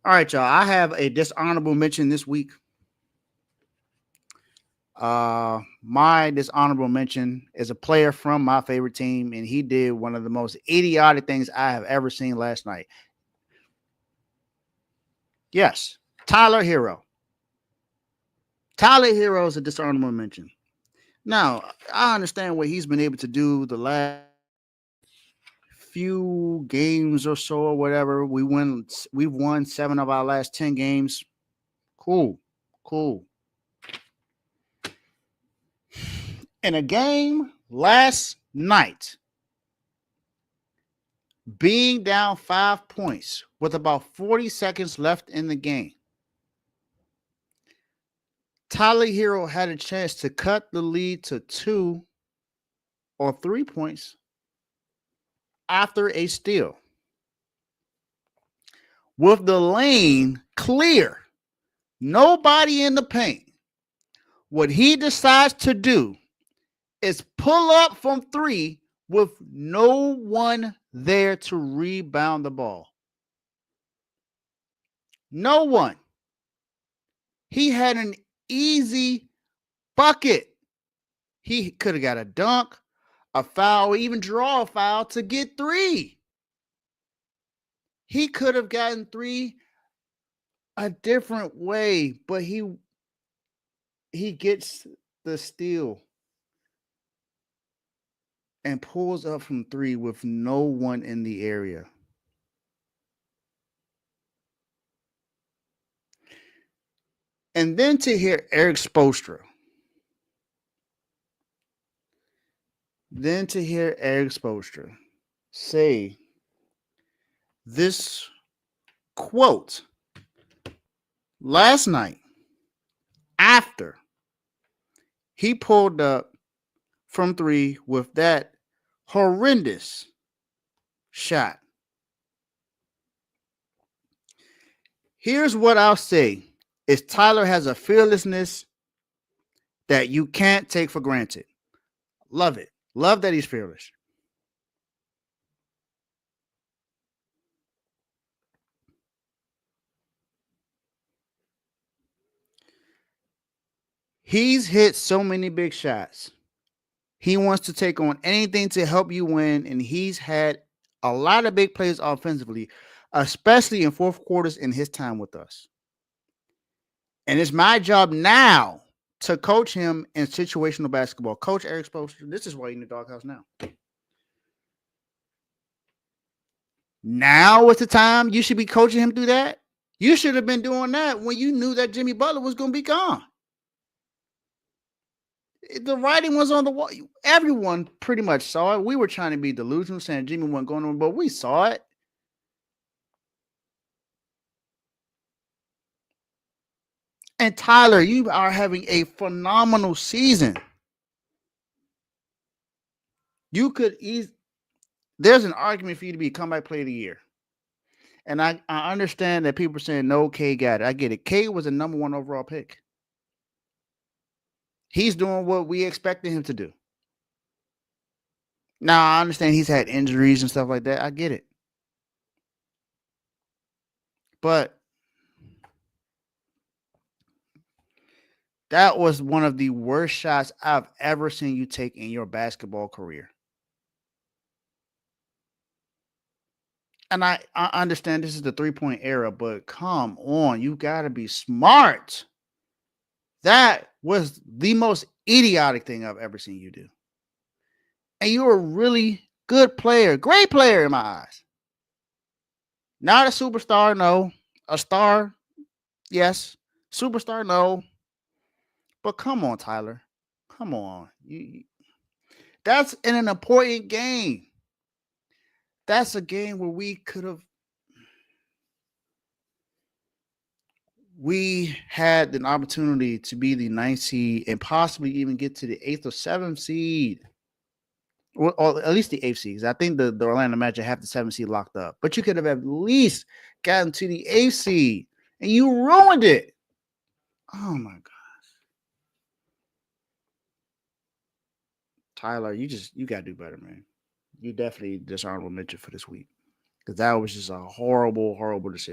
All right, y'all. I have a dishonorable mention this week. My dishonorable mention is a player from my favorite team, and he did one of the most idiotic things I have ever seen last night. Yes, Tyler Hero. Tyler Hero is a dishonorable mention. Now, I understand what he's been able to do the last few games or so or whatever. We've won 7 of our last 10 games. Cool. Cool. In a game last night, being down 5 points with about 40 seconds left in the game, Tyler Hero had a chance to cut the lead to 2 or 3 points after a steal. With the lane clear, nobody in the paint, what he decides to do is pull up from 3 with no one there to rebound the ball. No one. He had an easy bucket. He could have got a dunk, a foul, even draw a foul to get 3. He could have gotten 3 a different way, but he gets the steal and pulls up from 3 with no one in the area. And then to hear Eric Spoelstra. Say this quote last night after he pulled up from 3 with that horrendous shot. Here's what I'll say is Tyler has a fearlessness that you can't take for granted. Love it. Love that he's fearless. He's hit so many big shots. He wants to take on anything to help you win, and he's had a lot of big plays offensively, especially in fourth quarters in his time with us. And it's my job now to coach him in situational basketball. Coach Eric Spoelstra, this is why you're in the doghouse now. Now is the time you should be coaching him through that. You should have been doing that when you knew that Jimmy Butler was going to be gone. The writing was on the wall. Everyone pretty much saw it. We were trying to be delusional, saying Jimmy wasn't going on, but we saw it. And Tyler, you are having a phenomenal season. You could there's an argument for you to be comeback player of the year. And I understand that people are saying no, K got it. I get it. K was a number 1 overall pick. He's doing what we expected him to do. Now, I understand he's had injuries and stuff like that. I get it. But that was one of the worst shots I've ever seen you take in your basketball career. And I understand this is the 3-point era, but come on, you got to be smart. That was the most idiotic thing I've ever seen you do. And you're a really good player, great player in my eyes. Not a superstar, no. A star, yes. Superstar, no. But come on, Tyler. Come on. That's in an important game. That's a game where we had an opportunity to be the 9th seed and possibly even get to the 8th or 7th seed. Or at least the 8th seed. I think the Orlando Magic have the 7th seed locked up. But you could have at least gotten to the 8th seed. And you ruined it. Oh, my God. Tyler, you got to do better, man. You definitely dishonorable mention for this week. Because that was just a horrible, horrible decision.